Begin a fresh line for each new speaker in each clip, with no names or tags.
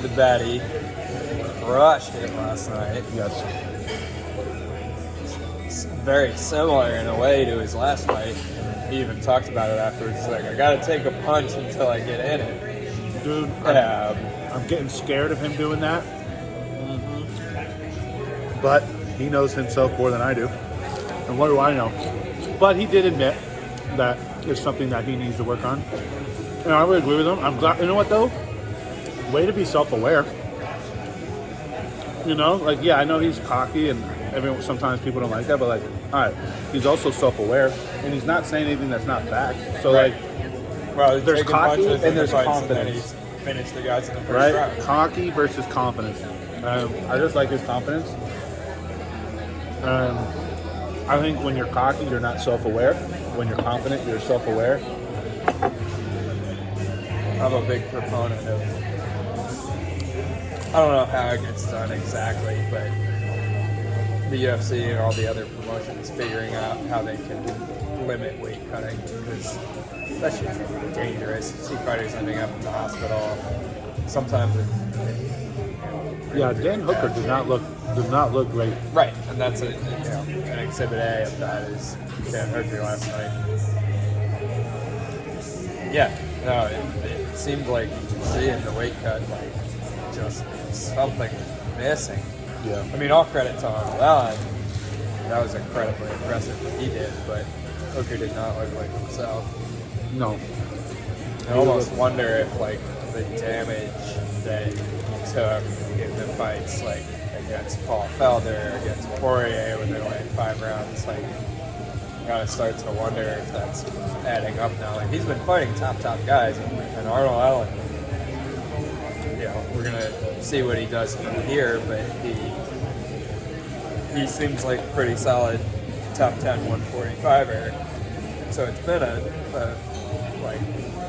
to bet he crushed it last night.
Yes.
It's very similar in a way to his last fight. He even talked about it afterwards. He's like, I got to take a punch until I get in it.
Dude, I'm getting scared of him doing that.
Mm-hmm.
But he knows himself more than I do. And what do I know? But he did admit that it's something that he needs to work on. And I would agree with him. I'm glad. You know what, though? Way to be self-aware. You know? Like, yeah, I know he's cocky and sometimes people don't like that. But, like, all right, he's also self-aware. And he's not saying anything that's not fact. So,
right.
Well, there's cocky and there's confidence.
And then he's finished the guys in the first round.
Cocky versus confidence. I just like his confidence. I think when you're cocky, you're not self-aware. When you're confident, you're self-aware.
I'm a big proponent of, I don't know how it gets done exactly, but the UFC and all the other promotions figuring out how they can limit weight cutting, because that shit's dangerous. You see fighters ending up in the hospital. Sometimes
Dan Hooker does not look great.
Right, and that's an exhibit A of that is Dan Hooker last night. Yeah, no, it seemed like you could see in the weight cut, like just something missing.
Yeah.
I mean, all credit to Allen. That was incredibly impressive what he did, but Hooker did not look like himself.
No.
I almost wonder if, like, the damage that he took in the fights, like, against Paul Felder, against Poirier within, like, 5 rounds, like, you gotta start to wonder if that's adding up now. Like, he's been fighting top guys, and Arnold Allen, we're gonna see what he does from here, but he seems like a pretty solid top 10 145er. So it's been a like,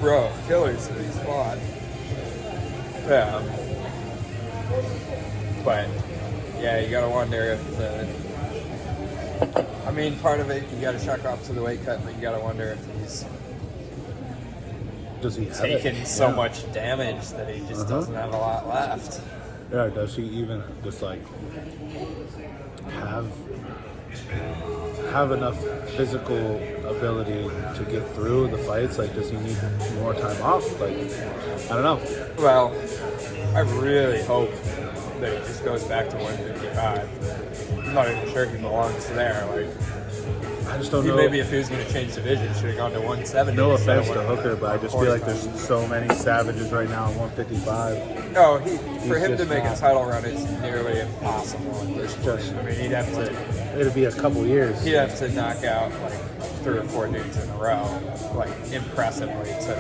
row of killers that he's fought. Yeah. But, yeah, you gotta wonder if I mean, part of it, you gotta chuck off to the weight cut, but you gotta wonder if he's taken so much damage that he just doesn't have a lot left.
Yeah, does he even just, like, have enough physical ability to get through the fights? Like, does he need more time off? Like, I don't know.
Well, I really hope that he just goes back to 155. I'm not even sure he belongs there. Like,
I just don't know.
Maybe if he was going to change division, should have gone to 170.
No offense to Hooker, but I just feel like there's so many savages right now at 155.
No, for him to make a title run is nearly impossible at this point. I mean, he'd have to.
It'd be a couple years.
He'd have to knock out like 3 or 4 dudes in a row, like impressively, to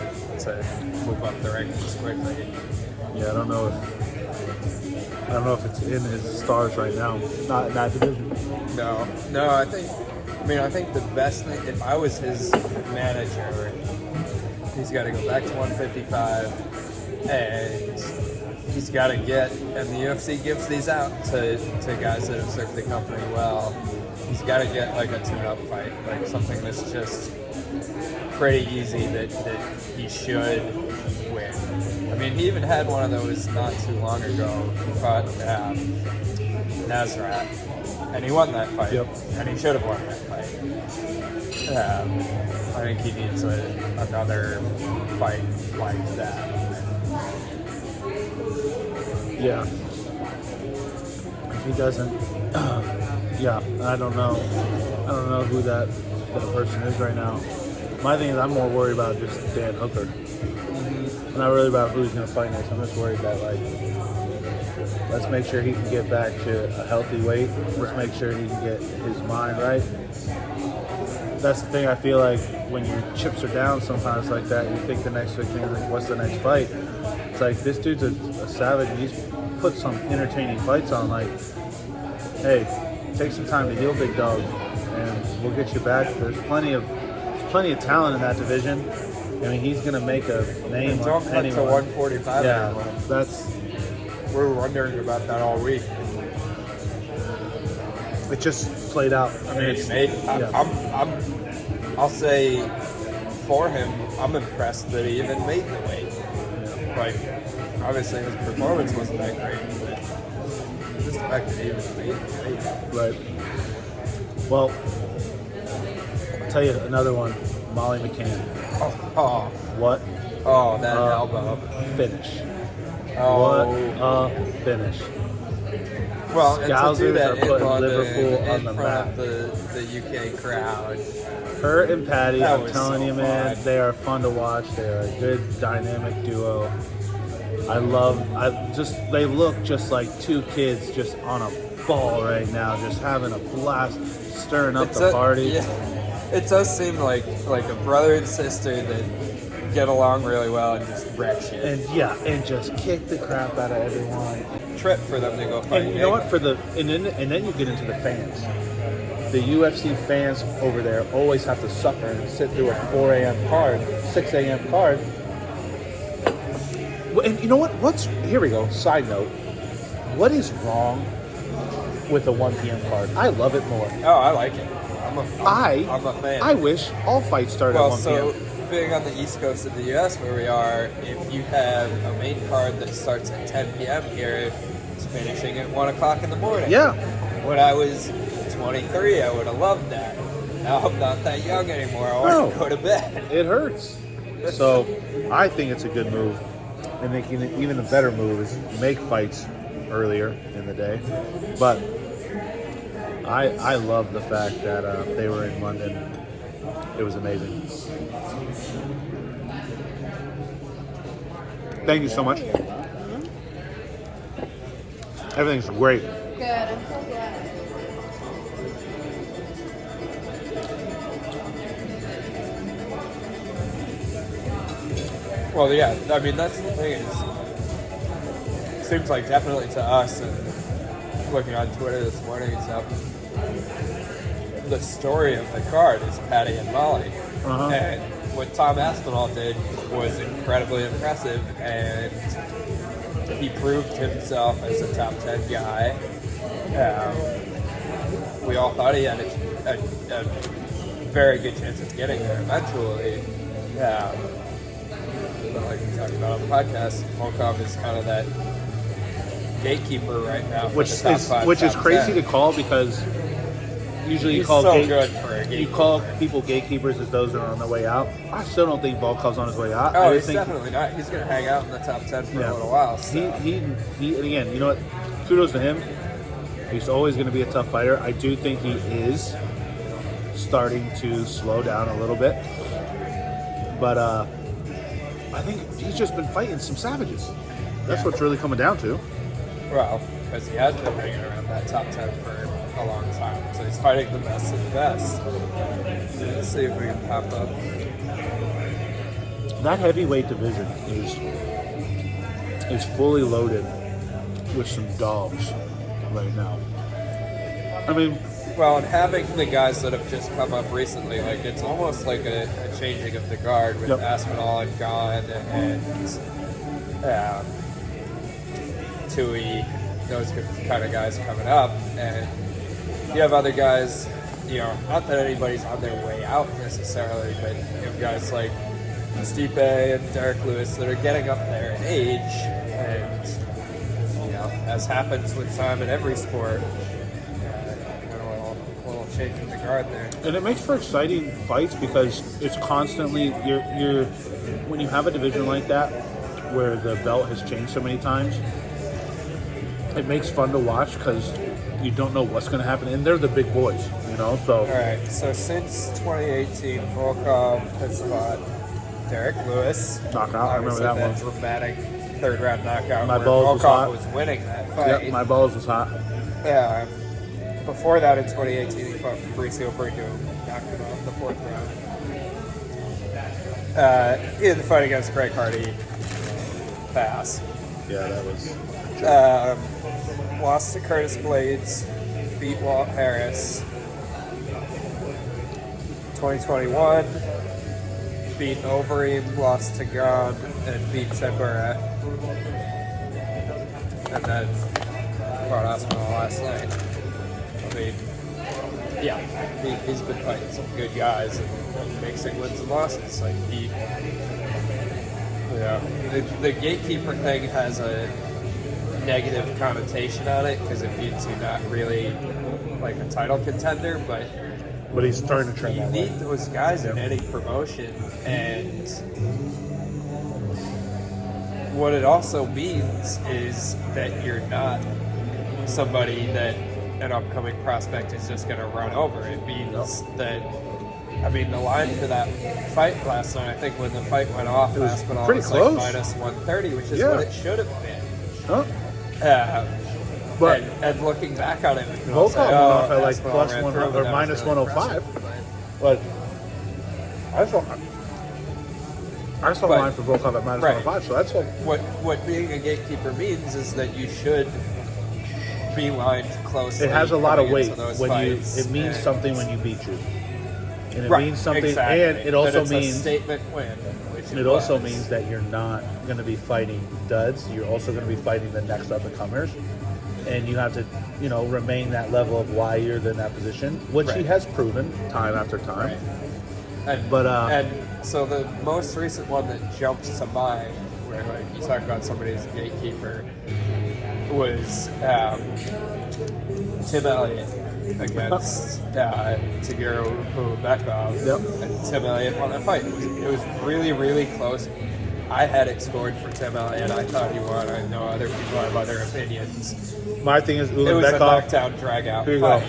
move up the rankings quickly.
Yeah, I don't know if it's in his stars right now. Not in that division.
No, I think the best thing, if I was his manager, he's got to go back to 155, and he's got to get, and the UFC gives these out to guys that have served the company well, he's got to get like a tune-up fight, like something that's just pretty easy that he should win. I mean, he even had one of those not too long ago. He fought Nasrat, and he won that fight, and he should have won that fight. I think he needs another fight like that.
Yeah. If he doesn't, yeah, I don't know who that person is right now. My thing is, I'm more worried about just Dan Hooker. I'm not really about who he's going to fight next. I'm just worried that, like, let's make sure he can get back to a healthy weight. Let's make sure he can get his mind right. That's the thing. I feel like when your chips are down sometimes like that, you think the next big thing is like, what's the next fight? It's like, this dude's a savage, and he's put some entertaining fights on. Like, hey, take some time to heal, big dog, and we'll get you back. There's plenty of talent in that division. I mean, he's going to make a name
on anyone. Don't cut to 145
Yeah,
anymore.
We're
wondering about that all week.
It just played out. I mean,
I'll say for him, I'm impressed that he even made the weight. Like, obviously his performance wasn't that great, but just the fact that he was made.
Right. Well, I'll tell you another one. Molly McCann.
Oh,
What
that elbow.
finish.
Oh.
What a finish.
Well, and to do
Scousers
that
are
in
putting
London,
Liverpool on
in
the
front
map.
of the UK crowd.
Her and Patty,
That
I'm
was
telling
so
you, man,
fun.
they are fun to watch. They are a good dynamic duo. They look just like two kids just on a ball right now, just having a blast, stirring up the party.
Yeah, it does seem like a brother and sister that get along really well and just wreck shit.
And just kick the crap out of everyone.
Trip for them to go fight.
And you know what? And then you get into the fans. The UFC fans over there always have to suffer and sit through a 4 a.m. card, 6 a.m. card. And you know what? Here we go. Side note. What is wrong with the 1 p.m. card? I love it more.
Oh, I like it. I'm a fan.
I wish all fights started at 1 p.m.
Being on the East Coast of the U.S. where we are, if you have a main card that starts at 10 p.m. here, it's finishing at 1 o'clock in the morning.
Yeah.
When I was 23, I would have loved that. Now I'm not that young anymore. I want to go to bed.
It hurts. So I think it's a good move. And even a better move is make fights earlier in the day. But I love the fact that they were in London. It was amazing. Thank you so much. Everything's great.
Good. I'm so glad.
Well, yeah, I mean, that's the thing is, it seems like definitely to us, and looking on Twitter this morning and stuff, the story of the card is Patty and Molly.
Uh-huh.
And what Tom Aspinall did was incredibly impressive, and he proved himself as a top 10 guy. We all thought he had a very good chance of getting there eventually. But like we talked about on the podcast, Volkov is kind of that gatekeeper right now. For
Which
the top five,
is
top
crazy
10.
to call because usually
He's so good for a gatekeeper.
you call people gatekeepers as those that are on their way out. I still don't think Volkov's on his way out.
Oh,
I
he's
think
definitely not. He's going to hang out in the top 10 for
Yeah.
a little while. So.
He and again, you know what? Kudos to him. He's always going to be a tough fighter. I do think he is starting to slow down a little bit, but I think he's just been fighting some savages. That's what's really coming down to.
Well, because he has been hanging around that top 10 for a long time. So he's fighting the best of the best. Let's see if we can pop up.
That heavyweight division is fully loaded with some dogs right now. I mean,
well, and having the guys that have just come up recently, like it's almost like a changing of the guard with Aspinall and Gone and Tui, those kind of guys coming up, and you have other guys, you know, not that anybody's on their way out necessarily, but you have guys like Stipe and Derek Lewis that are getting up there in age, and you know, as happens with time in every sport, a little change in the guard there.
and it makes for exciting fights because it's constantly you're when you have a division like that where the belt has changed so many times, it makes fun to watch because you don't know what's going to happen, and they're the big boys, you know. So
all right, so since 2018, Volkov has fought Derek Lewis,
knockout. I remember that one.
Dramatic third-round knockout.
My
where
balls was
Volkov
hot.
was winning that fight.
Yep, my balls was hot.
Yeah. Before that, in 2018, he fought Fabricio Brito, knocked him out in the fourth round. He had the fight against Greg Hardy. Pass.
Yeah, that was.
Lost to Curtis Blades, beat Walt Harris. 2021, beat Overeem, lost to Gone, and beat Segura. And then fought Aspinall last night. I mean, yeah, he's been fighting some good guys and mixing wins and losses. Like, he Yeah. The gatekeeper thing has a negative connotation on it because it means you're not really like a title contender, but
he's starting to trend
you
that
need
way.
those guys in any promotion, and what it also means is that you're not somebody that an upcoming prospect is just going to run over. It means that, I mean, the line for that fight last night, I think when the fight went off,
it was
Aspinall
pretty
was
close.
like minus 130, which is
Yeah.
what it should have been.
Huh?
But and looking back on it, we can all
Volkov
say,
went off at like
Aspinall
plus
ran
1
through him,
or
and that was
minus
really
105.
impressive.
But I saw the line for Volkov at minus
Right.
105, so that's like
What being a gatekeeper means is that you should be lined closely.
it has a lot of
coming
weight
into those
when
fights,
it means
and-
something when you beat you, and it
Right,
means something,
exactly.
and it
But
also
it's
means
a statement win. Which
it also
was.
means that you're not going to be fighting duds. You're also going to be fighting the next up and comers, and you have to, remain that level of why you're in that position, which he
Right.
has proven time after time.
Right. And so the most recent one that jumps to mind, where like you talk about somebody as a gatekeeper, was Tim Elliott against Tagiro Ubekov.
Yep.
And Tim Elliott won that fight. It was really, really close. I had it scored for Tim Elliott. I thought he won. I know other people have other opinions.
My thing is
It was a
Ubekov.
knockdown, drag-out
Here you
fight.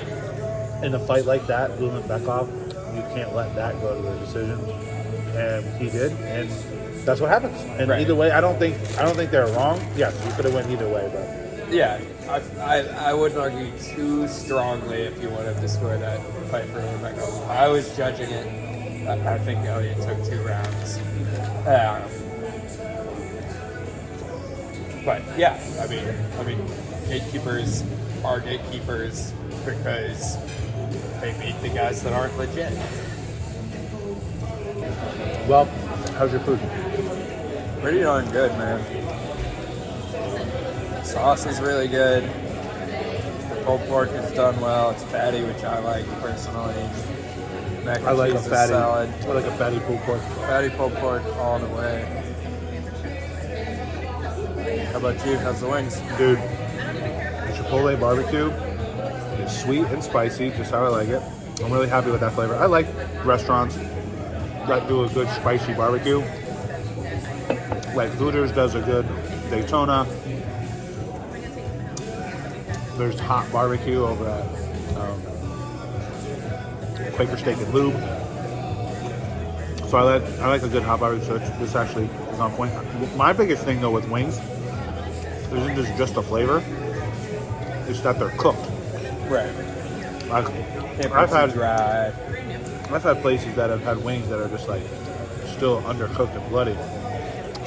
go. In a fight like that, Ubekov, you can't let that go to the decision, and he did, and that's what happens. And
Right.
either way, I don't think they're wrong. Yes, you could have went either way, but
Yeah, I wouldn't argue too strongly if you wanted to score that fight for Ubekov. I was judging it. I think Elliott took 2 rounds. But yeah, I mean, gatekeepers are gatekeepers because they beat the guys that aren't legit.
well, how's your food?
Pretty darn good, man. Sauce is really good. The pulled pork is done well. It's fatty, which I like personally. Mac and
I like a
cheese is
fatty.
solid.
I like a fatty pulled pork.
Fatty pulled pork all the way. How about you? How's the wings?
Dude, the Chipotle barbecue is sweet and spicy, just how I like it. I'm really happy with that flavor. I like restaurants that do a good spicy barbecue. Like Hooters does a good Daytona. There's hot barbecue over at Quaker Steak and Lube. So I like a good hot barbecue. So this actually is on point. My biggest thing though with wings isn't this just the flavor; it's that they're cooked.
Right.
I've had places that have had wings that are just like still undercooked and bloody.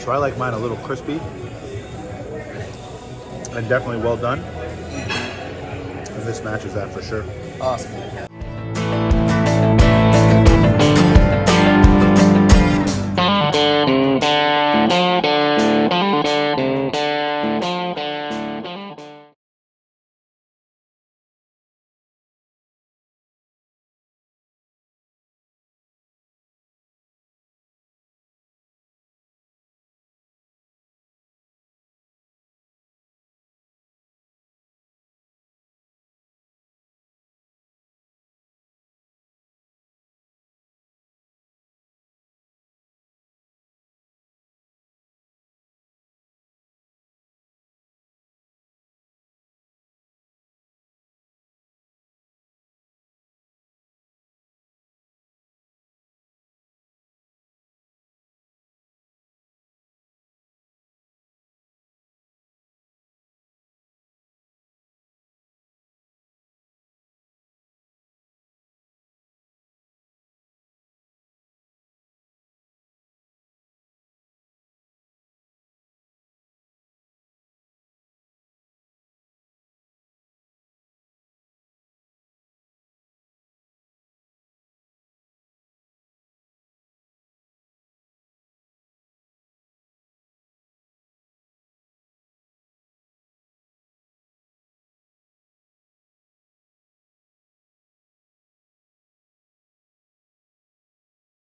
So I like mine a little crispy and definitely well done. And this matches that for sure.
Awesome.